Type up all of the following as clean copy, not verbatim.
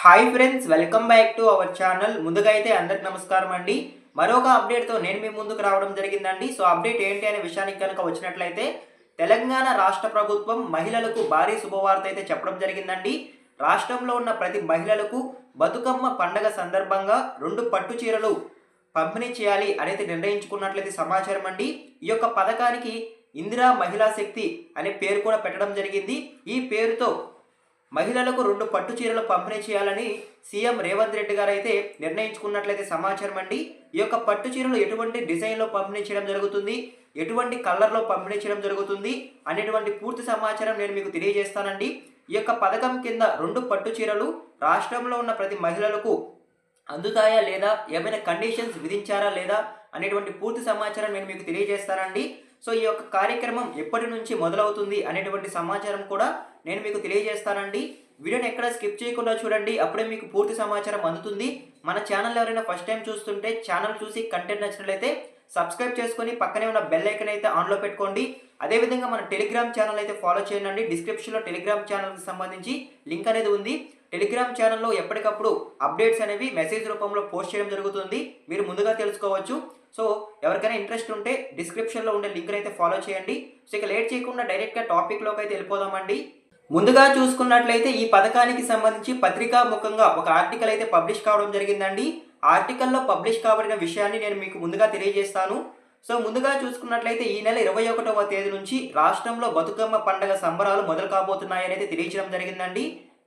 Hi friends, welcome back to our channel. ముందుగా అయితే అందరికి నమస్కారం అండి. మరొక అప్డేట్తో నేను మీ ముందుకు రావడం జరిగిందండి. సో అప్డేట్ ఏంటి అనే విషయానికి కనుక వచ్చినట్లయితే, తెలంగాణ రాష్ట్ర ప్రభుత్వం మహిళలకు భారీ శుభవార్త అయితే చెప్పడం జరిగిందండి. రాష్ట్రంలో ఉన్న ప్రతి మహిళలకు బతుకమ్మ పండగ సందర్భంగా 2 పట్టు చీరలు పంపిణీ చేయాలి అనేది నిర్ణయించుకున్నట్లయితే సమాచారం అండి. ఈ యొక్క పథకానికి ఇందిరా మహిళా శక్తి అనే పేరు కూడా పెట్టడం జరిగింది. ఈ పేరుతో మహిళలకు 2 పట్టు చీరలు పంపిణీ చేయాలని సీఎం రేవంత్ రెడ్డి గారు అయితే నిర్ణయించుకున్నట్లయితే సమాచారం అండి. ఈ యొక్క పట్టు చీరలు ఎటువంటి డిజైన్లో పంపిణీ చేయడం జరుగుతుంది, ఎటువంటి కలర్లో పంపిణీ చేయడం జరుగుతుంది అనేటువంటి పూర్తి సమాచారం నేను మీకు తెలియజేస్తానండి. ఈ యొక్క పథకం కింద 2 పట్టు చీరలు రాష్ట్రంలో ఉన్న ప్రతి మహిళలకు అందుతాయా లేదా, ఏమైనా కండిషన్స్ విధించారా లేదా అనేటువంటి పూర్తి సమాచారం నేను మీకు తెలియజేస్తానండి. సో ఈ యొక్క కార్యక్రమం ఎప్పటి నుంచి మొదలవుతుంది అనేటువంటి సమాచారం కూడా నేను మీకు తెలియజేస్తానండి. వీడియోని ఎక్కడ స్కిప్ చేయకుండా చూడండి, అప్పుడే మీకు పూర్తి సమాచారం అందుతుంది. మన ఛానల్ ఎవరైనా ఫస్ట్ టైం చూస్తుంటే ఛానల్ చూసి కంటెంట్ నచ్చినట్లయితే సబ్స్క్రైబ్ చేసుకొని పక్కనే ఉన్న బెల్ ఐకాన్ అయితే ఆన్లో పెట్టుకోండి. అదేవిధంగా మన టెలిగ్రామ్ ఛానల్ అయితే ఫాలో చేయండి. డిస్క్రిప్షన్లో టెలిగ్రామ్ ఛానల్కి సంబంధించి లింక్ అనేది ఉంది. టెలిగ్రామ్ ఛానల్లో ఎప్పటికప్పుడు అప్డేట్స్ అనేవి మెసేజ్ రూపంలో పోస్ట్ చేయడం జరుగుతుంది, మీరు ముందుగా తెలుసుకోవచ్చు. సో ఎవరికైనా ఇంట్రెస్ట్ ఉంటే డిస్క్రిప్షన్లో ఉండే లింక్ అయితే ఫాలో చేయండి. సో ఇక లేట్ చేయకుండా డైరెక్ట్గా టాపిక్లోకి అయితే వెళ్ళిపోదామండి. ముందుగా చూసుకున్నట్లయితే ఈ పథకానికి సంబంధించి పత్రికా ముఖంగా ఒక ఆర్టికల్ అయితే పబ్లిష్ కావడం జరిగిందండి. ఆర్టికల్లో పబ్లిష్ కాబడిన విషయాన్ని నేను మీకు ముందుగా తెలియజేస్తాను. సో ముందుగా చూసుకున్నట్లయితే ఈ నెల 21వ తేదీ నుంచి రాష్ట్రంలో బతుకమ్మ పండుగ సంబరాలు మొదలు కాబోతున్నాయని అయితే తెలియజేయడం జరిగిందండి.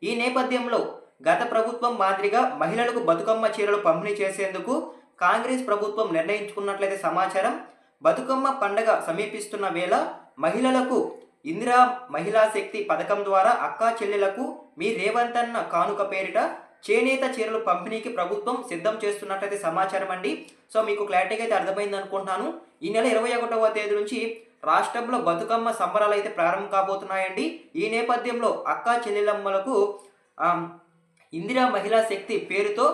ఈ నేపథ్యంలో గత ప్రభుత్వం మాదిరిగా మహిళలకు బతుకమ్మ చీరలు పంపిణీ చేసేందుకు కాంగ్రెస్ ప్రభుత్వం నిర్ణయించుకున్నట్లయితే సమాచారం. బతుకమ్మ పండుగ సమీపిస్తున్న వేళ మహిళలకు ఇందిరా మహిళా శక్తి పథకం ద్వారా అక్కా చెల్లెలకు మీ రేవంత్ అన్న కానుక పేరిట చేనేత చీరలు పంపిణీకి ప్రభుత్వం సిద్ధం చేస్తున్నట్లయితే సమాచారం అండి. సో మీకు క్లారిటీగా అయితే అర్థమైంది అనుకుంటున్నాను. ఈ నెల 21వ తేదీ నుంచి రాష్ట్రంలో బతుకమ్మ సంబరాలు అయితే ప్రారంభం కాబోతున్నాయండి. ఈ నేపథ్యంలో అక్కా చెల్లెలమ్మలకు ఇందిరా మహిళా శక్తి పేరుతో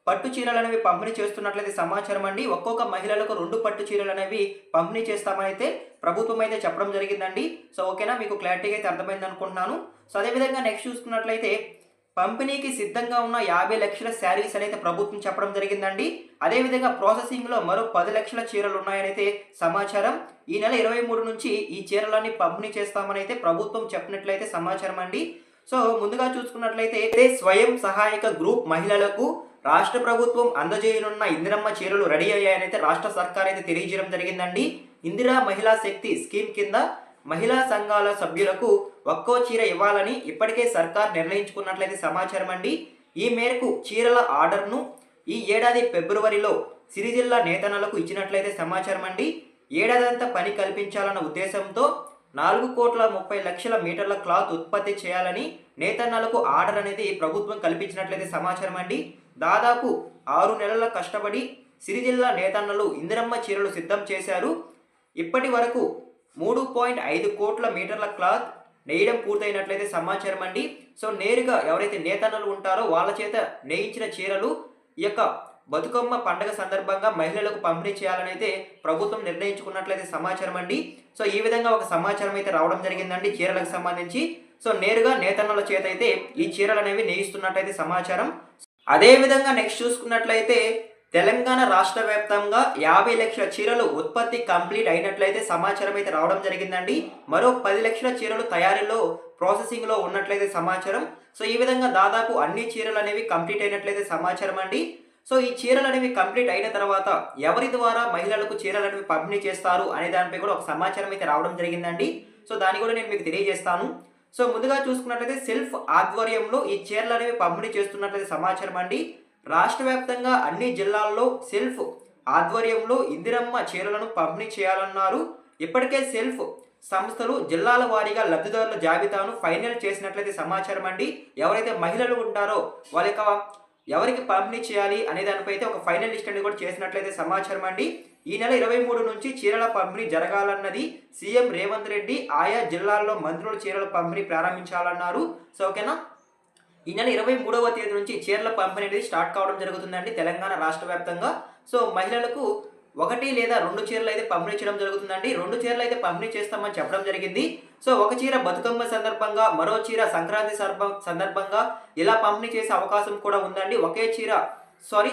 పట్టు చీరలు అనేవి పంపిణీ చేస్తున్నట్లయితే సమాచారం అండి. ఒక్కొక్క మహిళలకు 2 పట్టు చీరలు అనేవి పంపిణీ చేస్తామని అయితే ప్రభుత్వం అయితే చెప్పడం జరిగిందండి. సో ఓకేనా, మీకు క్లారిటీగా అయితే అర్థమైంది అనుకుంటున్నాను. సో అదేవిధంగా నెక్స్ట్ చూసుకున్నట్లయితే పంపిణీకి సిద్ధంగా ఉన్న 50 లక్షల శారీస్ అనేది ప్రభుత్వం చెప్పడం జరిగిందండి. అదేవిధంగా ప్రాసెసింగ్లో మరో 10 లక్షల చీరలు ఉన్నాయని అయితే సమాచారం. ఈ నెల 23 నుంచి ఈ చీరలన్నీ పంపిణీ చేస్తామని అయితే ప్రభుత్వం చెప్పినట్లయితే సమాచారం అండి. సో ముందుగా చూసుకున్నట్లయితే స్వయం సహాయక గ్రూప్ మహిళలకు రాష్ట్ర ప్రభుత్వం అందజేయనున్న ఇందిరమ్మ చీరలు రెడీ అయ్యాయని అయితే రాష్ట్ర సర్కార్ అయితే తెలియజేయడం జరిగిందండి. ఇందిరా మహిళా శక్తి స్కీమ్ కింద మహిళా సంఘాల సభ్యులకు ఒక్కో చీర ఇవ్వాలని ఇప్పటికే సర్కార్ నిర్ణయించుకున్నట్లయితే సమాచారం అండి. ఈ మేరకు చీరల ఆర్డర్ను ఈ ఏడాది ఫిబ్రవరిలో సిరిజిల్లా నేతన్నలకు ఇచ్చినట్లయితే సమాచారం అండి. ఏడాదంతా పని కల్పించాలన్న ఉద్దేశంతో 4,30,00,000 మీటర్ల క్లాత్ ఉత్పత్తి చేయాలని నేతన్నలకు ఆర్డర్ అనేది ప్రభుత్వం కల్పించినట్లయితే సమాచారం అండి. దాదాపు 6 నెలల కష్టపడి సిరిజిల్లా నేతన్నలు ఇందిరమ్మ చీరలు సిద్ధం చేశారు. ఇప్పటి వరకు 3.5 కోట్ల మీటర్ల క్లాత్ నేయడం పూర్తయినట్లయితే సమాచారం అండి. సో నేరుగా ఎవరైతే నేతన్నలు ఉంటారో వాళ్ళ చేత నేయించిన చీరలు ఈ యొక్క బతుకమ్మ పండుగ సందర్భంగా మహిళలకు పంపిణీ చేయాలని అయితే ప్రభుత్వం నిర్ణయించుకున్నట్లయితే సమాచారం అండి. సో ఈ విధంగా ఒక సమాచారం అయితే రావడం జరిగిందండి చీరలకు సంబంధించి. సో నేరుగా నేతన్నల చేత అయితే ఈ చీరలు అనేవి నేయిస్తున్నట్లయితే సమాచారం. అదేవిధంగా నెక్స్ట్ చూసుకున్నట్లయితే తెలంగాణ రాష్ట్ర వ్యాప్తంగా 50 లక్షల చీరలు ఉత్పత్తి కంప్లీట్ అయినట్లయితే సమాచారం అయితే రావడం జరిగిందండి. మరో 10 లక్షల చీరలు తయారీలో ప్రాసెసింగ్లో ఉన్నట్లయితే సమాచారం. సో ఈ విధంగా దాదాపు అన్ని చీరలు అనేవి కంప్లీట్ అయినట్లయితే సమాచారం అండి. సో ఈ చీరలు అనేవి కంప్లీట్ అయిన తర్వాత ఎవరి ద్వారా మహిళలకు చీరలు అనేవి పంపిణీ చేస్తారు అనే దానిపై కూడా ఒక సమాచారం అయితే రావడం జరిగిందండి. సో దాన్ని కూడా నేను మీకు తెలియజేస్తాను. సో ముందుగా చూసుకున్నట్లయితే సెల్ఫ్ ఆధ్వర్యంలో ఈ చీరలు అనేవి పంపిణీ చేస్తున్నట్లయితే సమాచారం అండి. రాష్ట్ర వ్యాప్తంగా అన్ని జిల్లాల్లో సెల్ఫ్ ఆధ్వర్యంలో ఇందిరమ్మ చీరలను పంపిణీ చేయాలన్నారు. ఇప్పటికే సెల్ఫ్ సంస్థలు జిల్లాల వారీగా లబ్ధిదారుల జాబితాను ఫైనల్ చేసినట్లయితే సమాచారం అండి. ఎవరైతే మహిళలు ఉంటారో వాళ్ళ యొక్క ఎవరికి పంపిణీ చేయాలి అనే దానిపై అయితే ఒక ఫైనల్ లిస్ట్ అనేది కూడా చేసినట్లయితే సమాచారం అండి. ఈ నెల 23 నుంచి చీరల పంపిణీ జరగాలన్నది సీఎం రేవంత్ రెడ్డి. ఆయా జిల్లాల్లో మంత్రులు చీరల పంపిణీ ప్రారంభించాలన్నారు. సో ఓకేనా, ఈ నెల 23వ తేదీ నుంచి చీరల పంపిణీ అనేది స్టార్ట్ కావడం జరుగుతుందండి తెలంగాణ రాష్ట్ర వ్యాప్తంగా. సో మహిళలకు ఒకటి లేదా 2 చీరలు అయితే పంపిణీ చేయడం జరుగుతుందండి. 2 చీరలు అయితే పంపిణీ చేస్తామని చెప్పడం జరిగింది. సో ఒక చీర బతుకమ్మ సందర్భంగా, మరో చీర సంక్రాంతి సందర్భంగా ఇలా పంపిణీ చేసే అవకాశం కూడా ఉందండి.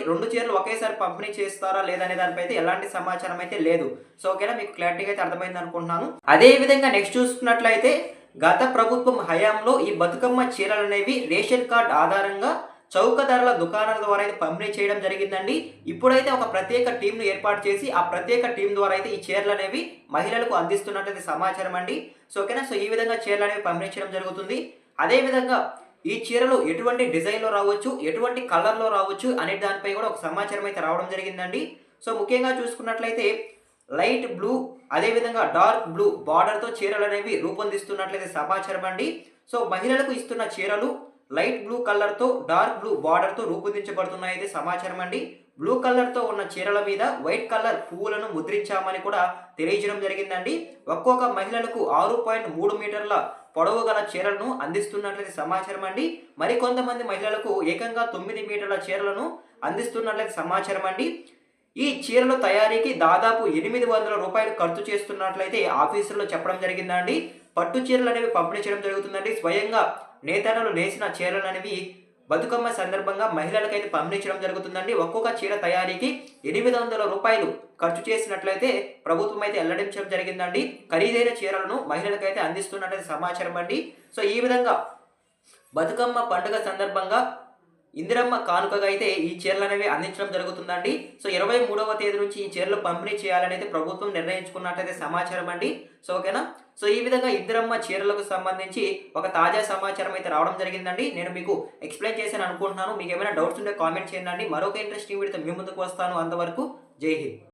2 చీరలు ఒకేసారి పంపిణీ చేస్తారా లేదనే దానిపై అయితే ఎలాంటి సమాచారం అయితే లేదు. సో ఓకేనా, మీకు క్లారిటీగా అయితే అర్థమైంది అనుకుంటున్నాను. అదే విధంగా నెక్స్ట్ చూసుకున్నట్లయితే గత ప్రభుత్వం హయాంలో ఈ బతుకమ్మ చీరలనేవి రేషన్ కార్డ్ ఆధారంగా చౌక ధరల దుకాణాల ద్వారా అయితే పంపిణీ చేయడం జరిగిందండి. ఇప్పుడైతే ఒక ప్రత్యేక టీంను ఏర్పాటు చేసి ఆ ప్రత్యేక టీం ద్వారా అయితే ఈ చీరలు అనేవి మహిళలకు అందిస్తున్నట్లయితే సమాచారం అండి. సో ఓకేనా, సో ఈ విధంగా చీరలు అనేవి పంపిణీ చేయడం జరుగుతుంది. అదే విధంగా ఈ చీరలు ఎటువంటి డిజైన్లో రావచ్చు, ఎటువంటి కలర్లో రావచ్చు అనే దానిపై కూడా ఒక సమాచారం అయితే రావడం జరిగిందండి. సో ముఖ్యంగా చూసుకున్నట్లయితే లైట్ బ్లూ అదేవిధంగా డార్క్ బ్లూ బార్డర్తో చీరలు అనేవి రూపొందిస్తున్నట్లయితే సమాచారం అండి. సో మహిళలకు ఇస్తున్న చీరలు లైట్ బ్లూ కలర్తో డార్క్ బ్లూ బార్డర్తో రూపొందించబడుతున్నాయైతే సమాచారం అండి. బ్లూ కలర్తో ఉన్న చీరల మీద వైట్ కలర్ పువ్వులను ముద్రించామని కూడా తెలియజేయడం జరిగిందండి. ఒక్కొక్క మహిళలకు 6.3 మీటర్ల పొడవు గల చీరలను అందిస్తున్నట్లయితే సమాచారం అండి. మరికొంతమంది మహిళలకు ఏకంగా 9 మీటర్ల చీరలను అందిస్తున్నట్లయితే సమాచారం అండి. ఈ చీరల తయారీకి దాదాపు 800 రూపాయలు ఖర్చు చేస్తున్నట్లయితే ఆఫీసుల్లో చెప్పడం జరిగిందండి. పట్టు చీరలు అనేవి పంపిణీ చేయడం జరుగుతుందండి. స్వయంగా నేతన్నలు నేసిన చీరలు అనేవి బతుకమ్మ సందర్భంగా మహిళలకైతే పంపిణీ చేయడం జరుగుతుందండి. ఒక్కొక్క చీర తయారీకి 800 రూపాయలు ఖర్చు చేసినట్లయితే ప్రభుత్వం అయితే వెల్లడించడం జరిగిందండి. ఖరీదైన చీరలను మహిళలకైతే అందిస్తున్నట్లయితే సమాచారం అండి. సో ఈ విధంగా బతుకమ్మ పండుగ సందర్భంగా ఇందిరమ్మ కానుకగా అయితే ఈ చీరలు అనేవి అందించడం జరుగుతుందండి. సో 23వ తేదీ నుంచి ఈ చీరలు పంపిణీ చేయాలని అయితే ప్రభుత్వం నిర్ణయించుకున్నట్లయితే సమాచారం అండి. సో ఓకేనా, సో ఈ విధంగా ఇందిరమ్మ చీరలకు సంబంధించి ఒక తాజా సమాచారం అయితే రావడం జరిగిందండి. నేను మీకు ఎక్స్ప్లెయిన్ చేశాను అనుకుంటున్నాను. మీకు ఏమైనా డౌట్స్ ఉంటే కామెంట్ చేయండి. మరొక ఇంట్రెస్టింగ్ వీడియోతో మీ ముందుకు వస్తాను. అంతవరకు జై హింద్.